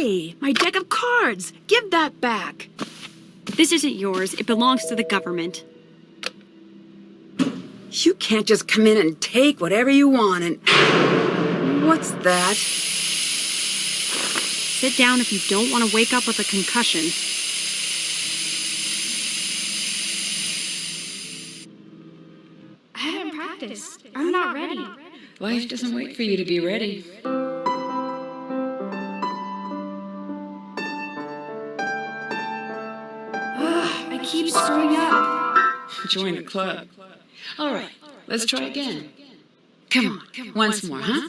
Hey, my deck of cards! Give that back! This isn't yours. It belongs to the government. You can't just come in and take whatever you want and... What's that? Sit down if you don't want to wake up with a concussion. I haven't practiced. I'm not ready. Life doesn't wait for you to be ready. I keep screwing up. Join the club. All right, let's try again. Come on, once more, huh?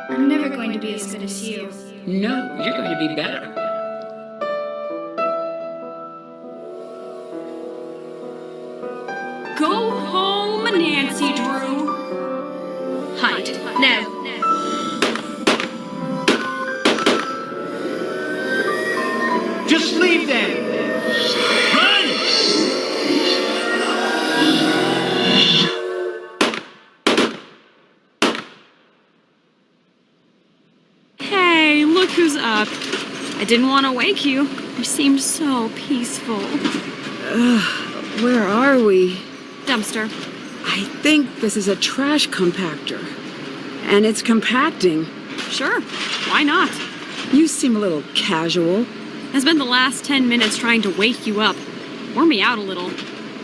I'm never going to be as good as you. No, you're going to be better. Go home, Nancy Drew. Hide. Now. Just leave them! Run! Hey, look who's up. I didn't want to wake you. You seemed so peaceful. Where are we? Dumpster. I think this is a trash compactor. And it's compacting. Sure. Why not? You seem a little casual. I spent the last 10 minutes trying to wake you up. Warm me out a little.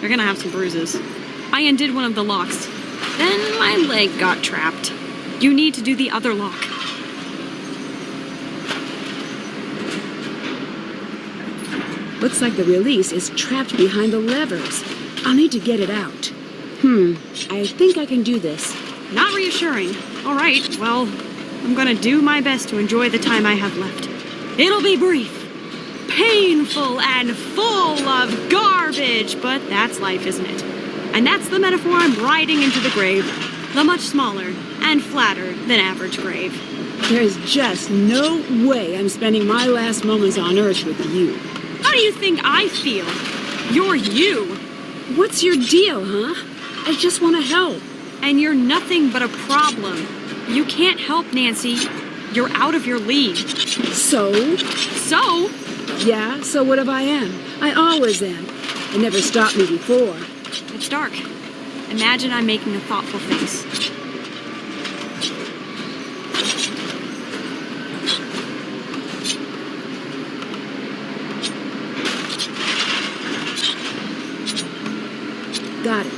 You're gonna have some bruises. I undid one of the locks. Then my leg got trapped. You need to do the other lock. Looks like the release is trapped behind the levers. I'll need to get it out. I think I can do this. Not reassuring. All right, well, I'm gonna do my best to enjoy the time I have left. It'll be brief, painful, and full of garbage, but that's life, isn't it? And that's the metaphor I'm riding into the grave. The much smaller and flatter than average grave. There's just no way I'm spending my last moments on Earth with you. How do you think I feel? You're you. What's your deal, huh? I just want to help. And you're nothing but a problem. You can't help, Nancy. You're out of your league. So? So? Yeah, so what if I am? I always am. It never stopped me before. It's dark. Imagine I'm making a thoughtful face. Got it.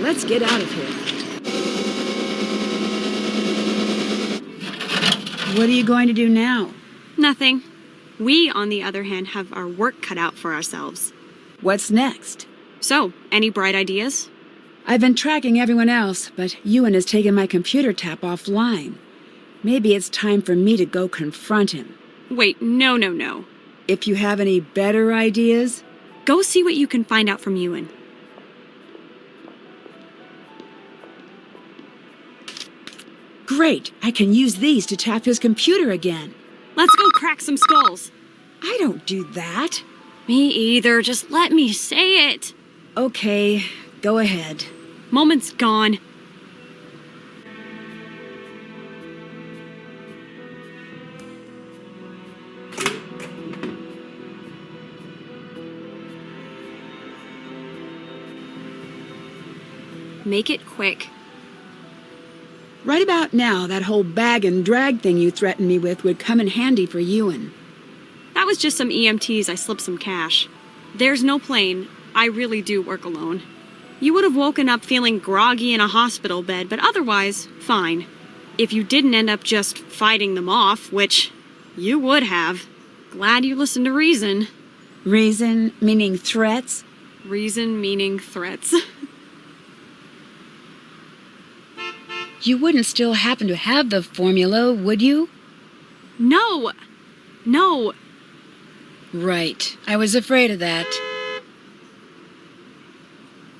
Let's get out of here. What are you going to do now? Nothing. We, on the other hand, have our work cut out for ourselves. What's next? So, any bright ideas? I've been tracking everyone else, but Ewan has taken my computer tap offline. Maybe it's time for me to go confront him. Wait, no. If you have any better ideas? Go see what you can find out from Ewan. Great! I can use these to tap his computer again. Let's go crack some skulls. I don't do that. Me either. Just let me say it. Okay, go ahead. Moment's gone. Make it quick. Right about now, that whole bag and drag thing you threatened me with would come in handy for Ewan. That was just some EMTs. I slipped some cash. There's no plane. I really do work alone. You would have woken up feeling groggy in a hospital bed, but otherwise, fine. If you didn't end up just fighting them off, which you would have. Glad you listened to reason. Reason meaning threats? Reason meaning threats. You wouldn't still happen to have the formula, would you? No. Right. I was afraid of that.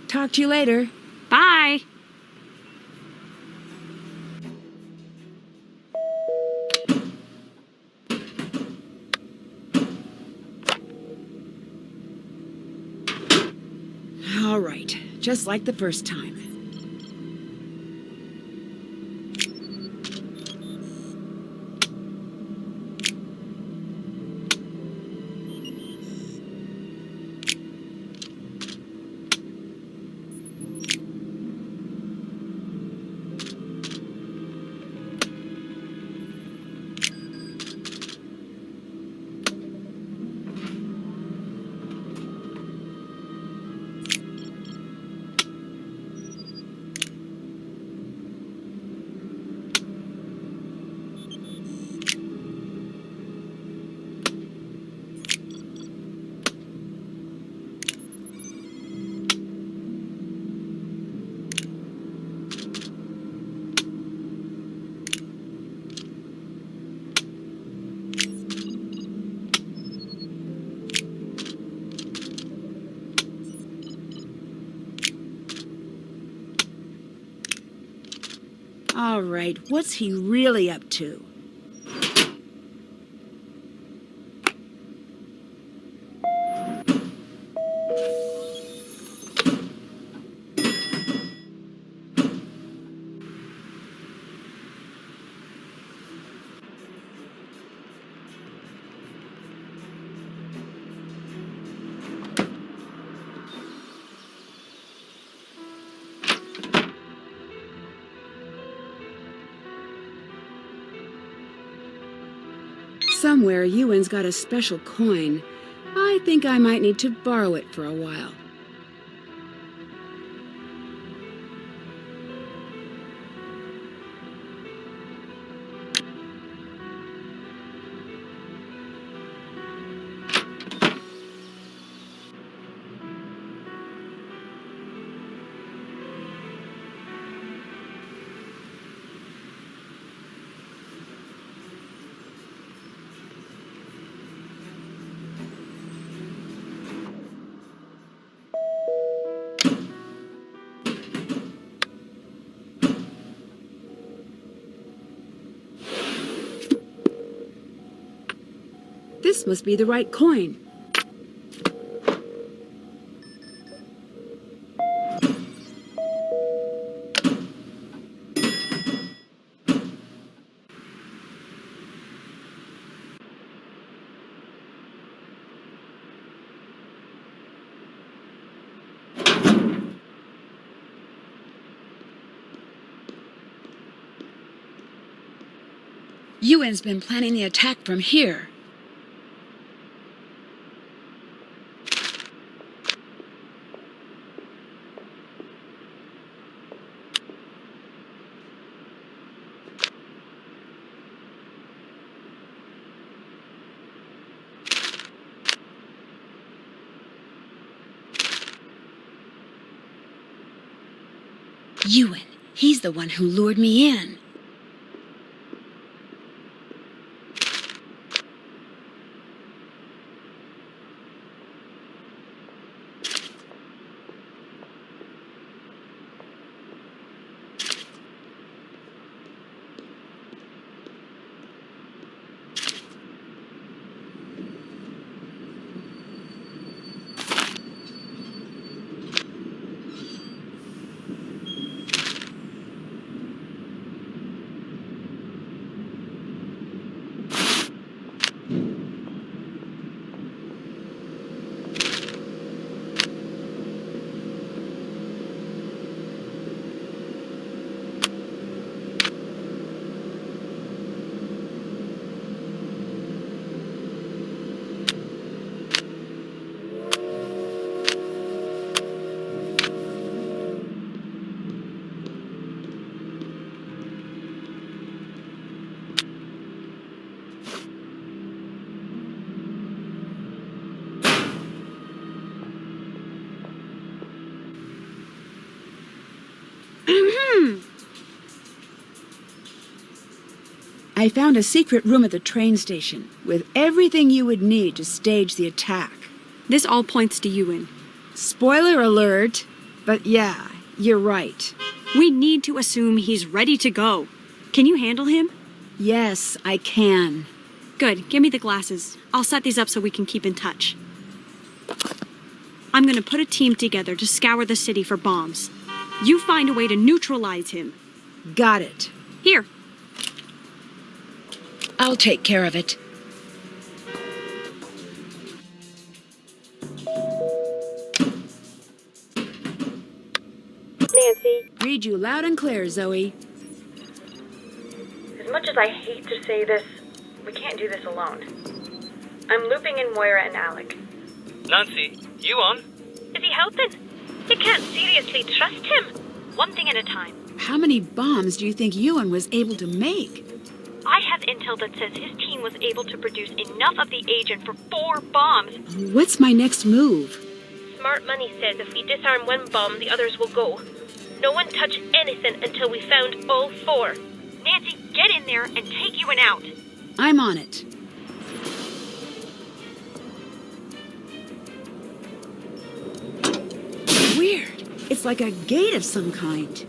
Talk to you later. Bye. All right. Just like the first time. All right, what's he really up to? Somewhere, Ewan's got a special coin. I think I might need to borrow it for a while. This must be the right coin. Ewan's been planning the attack from here. Ewan, he's the one who lured me in. I found a secret room at the train station with everything you would need to stage the attack. This all points to Ewan. Spoiler alert, but yeah, you're right. We need to assume he's ready to go. Can you handle him? Yes, I can. Good, give me the glasses. I'll set these up so we can keep in touch. I'm gonna put a team together to scour the city for bombs. You find a way to neutralize him. Got it. Here. I'll take care of it. Nancy, Read you loud and clear, Zoe. as much as I hate to say this, we can't do this alone. I'm looping in Moira and Alec. Nancy, you on? Is he helping? You can't seriously trust him. One thing at a time. How many bombs do you think Ewan was able to make? I have intel that says his team was able to produce enough of the agent for 4 bombs. What's my next move? Smart Money says if we disarm one bomb, the others will go. No one touch anything until we found all 4. Nancy, get in there and take Ewan out. I'm on it. Weird. It's like a gate of some kind.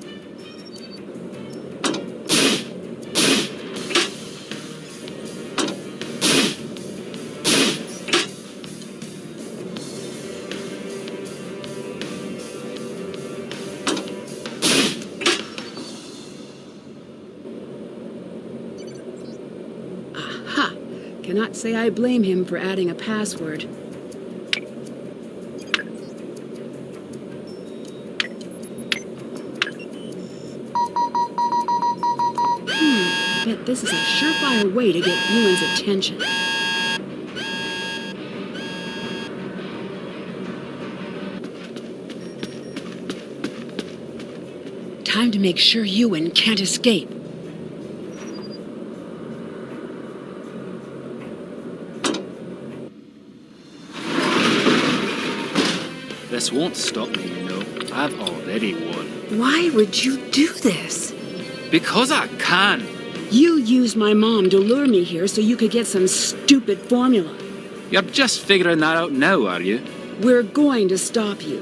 cannot say I blame him for adding a password. Bet this is a surefire way to get Ewan's attention. Time to make sure Ewan can't escape. This won't stop me, you know. I've already won. Why would you do this? Because I can. You used my mom to lure me here so you could get some stupid formula. You're just figuring that out now, are you? We're going to stop you.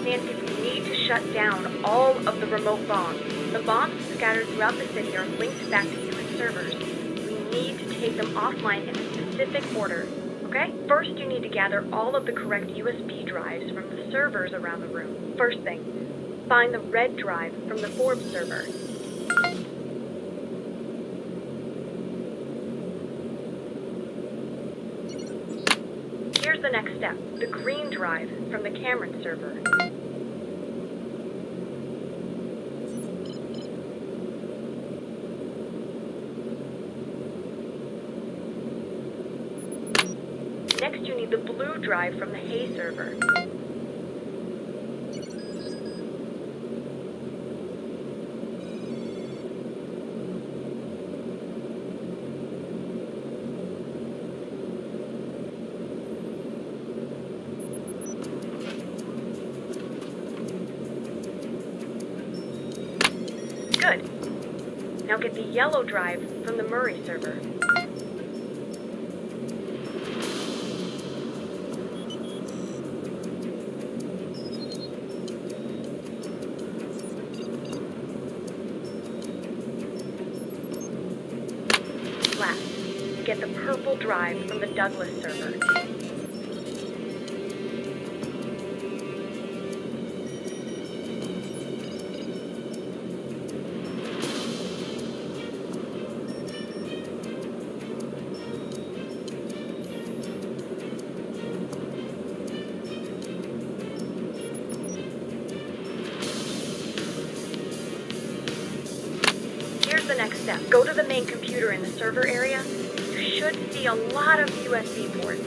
Nancy, we need to shut down all of the remote bombs. The bombs scattered throughout the city are linked back to US servers. We need to take them offline in a specific order. Okay? First, you need to gather all of the correct USB drives from the servers around the room. First thing, find the red drive from the Forbes server. Here's the next step, the green drive from the Cameron server. Next, you need the blue drive from the Hay server. Good. Now get the yellow drive from the Murray server. Last, get the purple drive from the Douglas server. Here's the next step. Go to the main computer in the server area. You should see a lot of USB ports.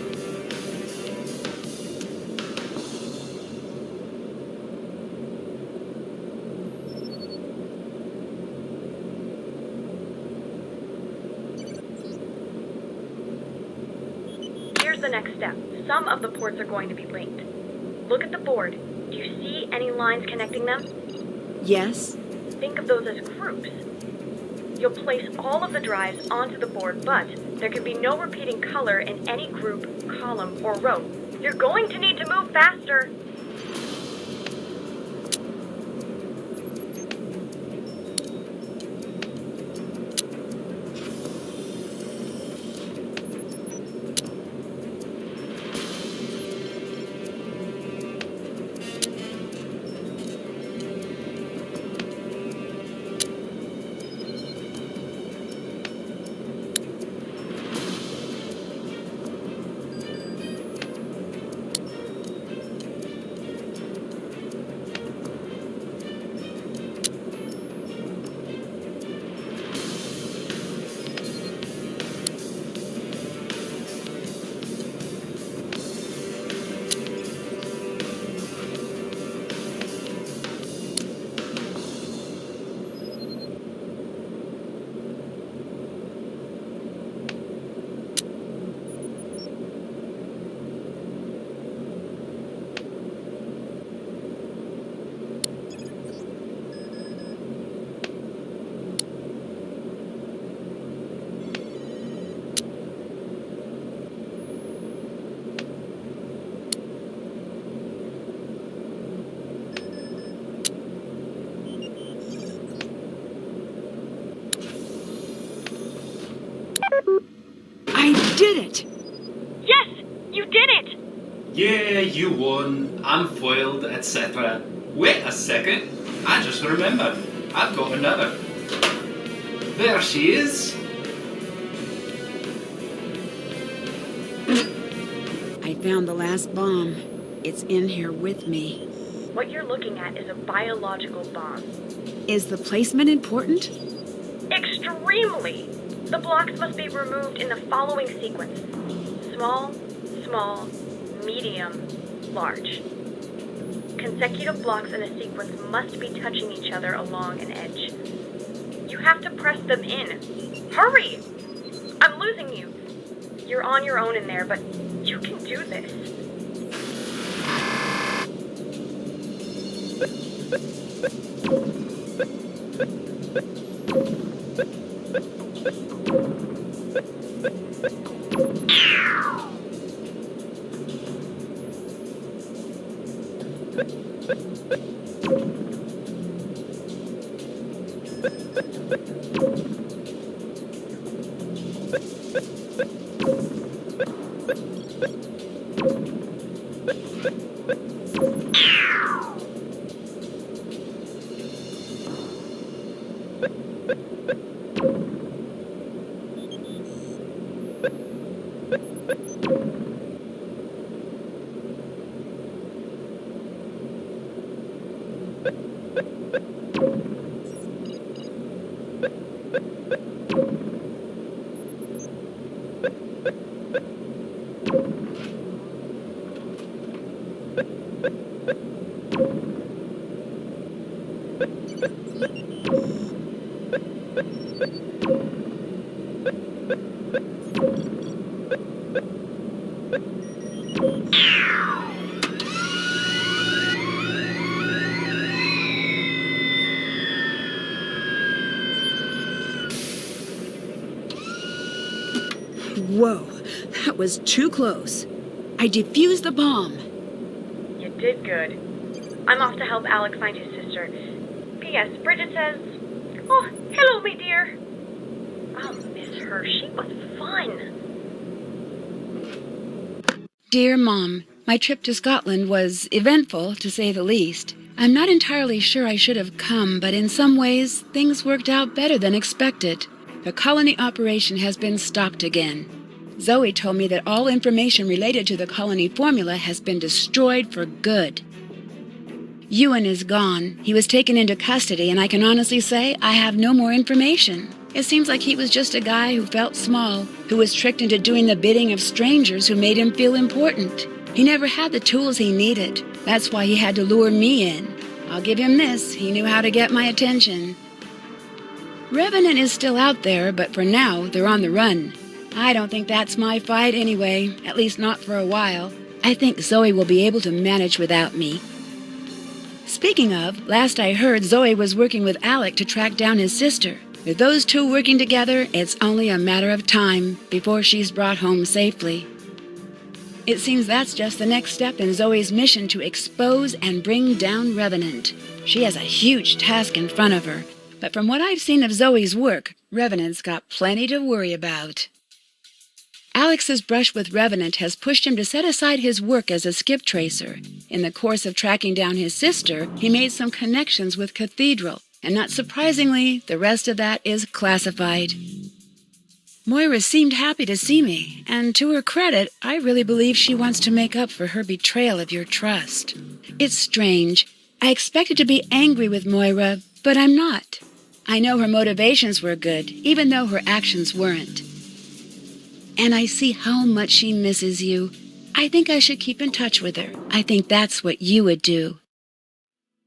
Here's the next step. Some of the ports are going to be linked. Look at the board. Do you see any lines connecting them? Yes? Think of those as groups. You'll place all of the drives onto the board, but there can be no repeating color in any group, column, or row. You're going to need to move faster. I did it! Yes! You did it! Yeah, you won. I'm foiled, etc. Wait a second. I just remembered. I've got another. There she is. I found the last bomb. It's in here with me. What you're looking at is a biological bomb. Is the placement important? Extremely! The blocks must be removed in the following sequence. Small, small, medium, large. Consecutive blocks in a sequence must be touching each other along an edge. You have to press them in. Hurry! I'm losing you. You're on your own in there, but you can do this. Whoa, that was too close. I defused the bomb. You did good. I'm off to help Alex find his sister. P.S. Bridget says, "Oh, hello, me dear." I'll miss her. She was fun. Dear Mom, my trip to Scotland was eventful, to say the least. I'm not entirely sure I should have come, but in some ways, things worked out better than expected. The colony operation has been stopped again. Zoe told me that all information related to the colony formula has been destroyed for good. Ewan is gone. He was taken into custody, and I can honestly say I have no more information. It seems like he was just a guy who felt small, who was tricked into doing the bidding of strangers who made him feel important. He never had the tools he needed. That's why he had to lure me in. I'll give him this. He knew how to get my attention. Revenant is still out there, but for now, they're on the run. I don't think that's my fight anyway, at least not for a while. I think Zoe will be able to manage without me. Speaking of, last I heard, Zoe was working with Alec to track down his sister. With those two working together, it's only a matter of time before she's brought home safely. It seems that's just the next step in Zoe's mission to expose and bring down Revenant. She has a huge task in front of her, but from what I've seen of Zoe's work, Revenant's got plenty to worry about. Alex's brush with Revenant has pushed him to set aside his work as a skip tracer. In the course of tracking down his sister, he made some connections with Cathedral, and not surprisingly, the rest of that is classified. Moira seemed happy to see me, and to her credit, I really believe she wants to make up for her betrayal of your trust. It's strange. I expected to be angry with Moira, but I'm not. I know her motivations were good, even though her actions weren't. And I see how much she misses you. I think I should keep in touch with her. I think that's what you would do.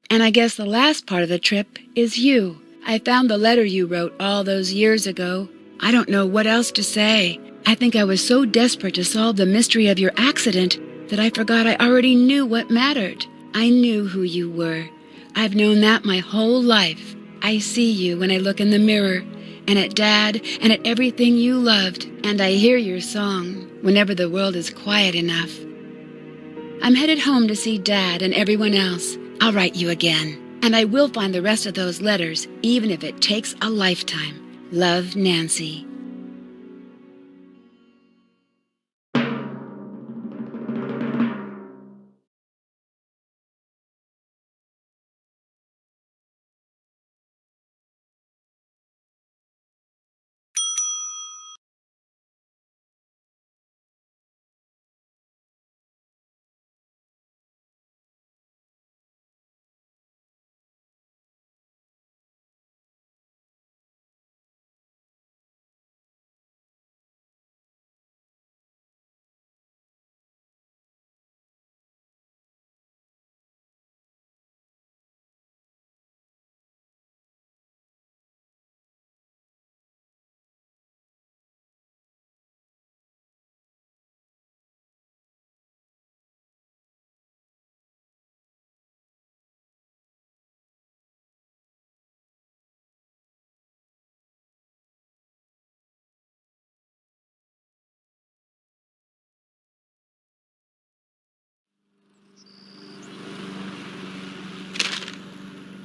And I guess the last part of the trip is you. I found the letter you wrote all those years ago. I don't know what else to say. I think I was so desperate to solve the mystery of your accident that I forgot I already knew what mattered. I knew who you were. I've known that my whole life. I see you when I look in the mirror, and at Dad, and at everything you loved, and I hear your song whenever the world is quiet enough. I'm headed home to see Dad and everyone else. I'll write you again, and I will find the rest of those letters, even if it takes a lifetime. Love, Nancy.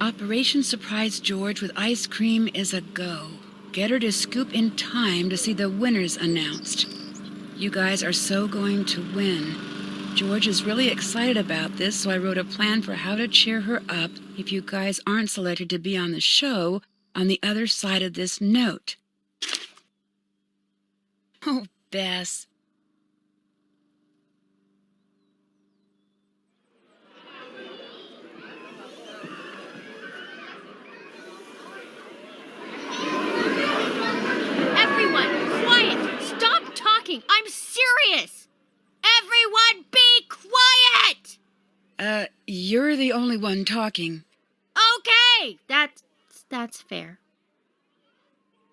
Operation Surprise George with ice cream is a go. Get her to scoop in time to see the winners announced. You guys are so going to win. George is really excited about this, so I wrote a plan for how to cheer her up if you guys aren't selected to be on the show on the other side of this note. Oh, Bess. Everyone, quiet! Stop talking! I'm serious! Everyone be quiet! You're the only one talking. Okay, that's fair.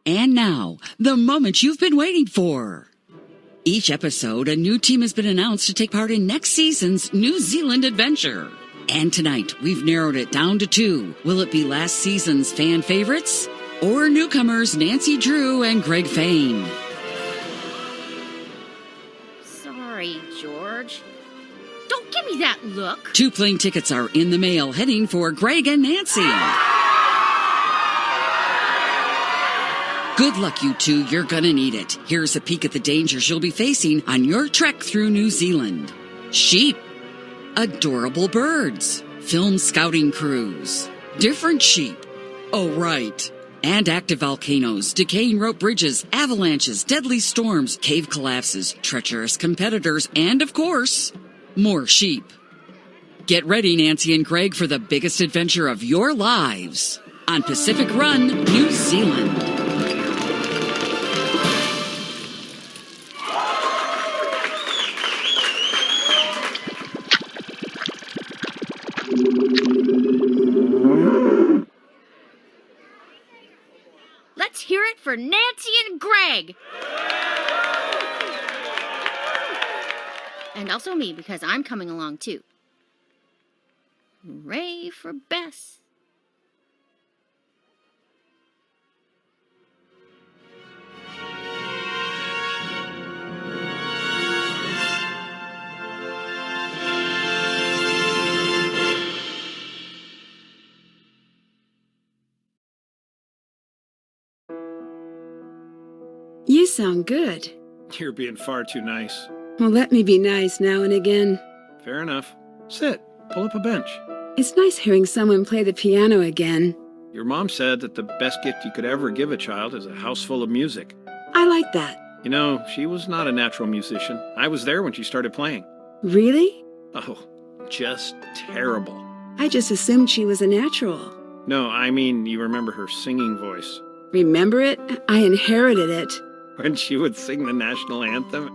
And now, the moment you've been waiting for. Each episode, a new team has been announced to take part in next season's New Zealand adventure. And tonight, we've narrowed it down to 2. Will it be last season's fan favorites? Or newcomers Nancy Drew and Greg Fain? Sorry, George. Don't give me that look. 2 plane tickets are in the mail heading for Greg and Nancy. Good luck, you 2. You're gonna need it. Here's a peek at the dangers you'll be facing on your trek through New Zealand. Sheep. Adorable birds. Film scouting crews. Different sheep. Oh, right. And active volcanoes, decaying rope bridges, avalanches, deadly storms, cave collapses, treacherous competitors, and, of course, more sheep. Get ready, Nancy and Greg, for the biggest adventure of your lives on Pacific Run, New Zealand. Let's hear it for Nancy and Greg. And also me, because I'm coming along too. Hooray for Bess. You sound good. You're being far too nice. Well, let me be nice now and again. Fair enough. Sit. Pull up a bench. It's nice hearing someone play the piano again. Your mom said that the best gift you could ever give a child is a house full of music. I like that. You know, she was not a natural musician. I was there when she started playing. Really? Oh, just terrible. I just assumed she was a natural. No, I mean, you remember her singing voice. Remember it? I inherited it. When she would sing the national anthem,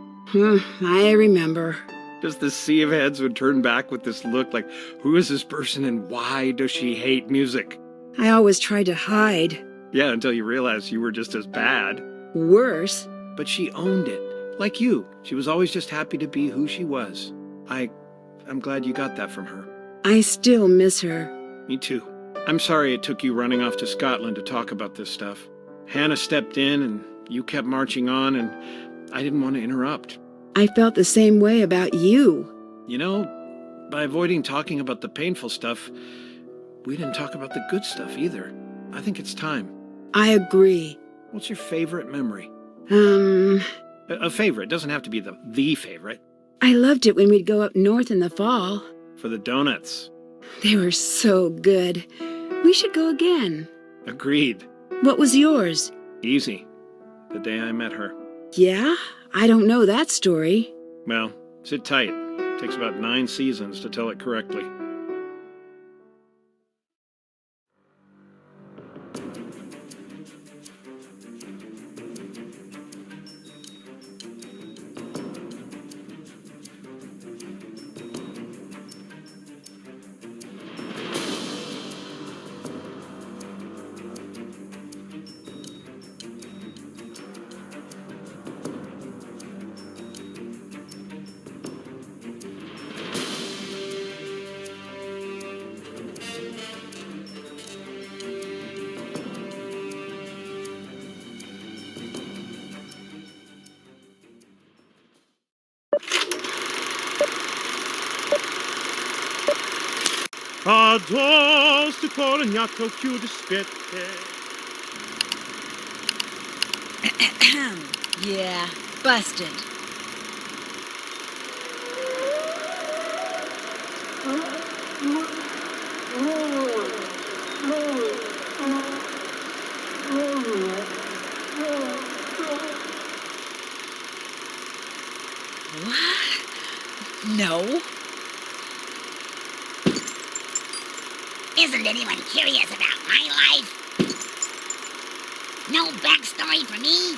I remember. just the sea of heads would turn back with this look like, who is this person and why does she hate music? I always tried to hide. Yeah, until you realized you were just as bad. Worse. But she owned it. Like you. She was always just happy to be who she was. I'm glad you got that from her. I still miss her. Me too. I'm sorry it took you running off to Scotland to talk about this stuff. Hannah stepped in and you kept marching on, and I didn't want to interrupt. I felt the same way about you. You know, by avoiding talking about the painful stuff, we didn't talk about the good stuff either. I think it's time. I agree. What's your favorite memory? A favorite. Doesn't have to be the favorite. I loved it when we'd go up north in the fall. For the donuts. They were so good. We should go again. Agreed. What was yours? Easy. The day I met her. Yeah? I don't know that story. Well, sit tight. Takes about 9 seasons to tell it correctly. Addosso cognato chiude spette. Yeah, busted. What? No. Isn't anyone curious about my life? No backstory for me?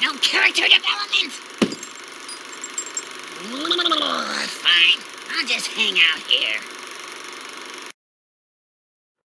No character development? Fine, I'll just hang out here.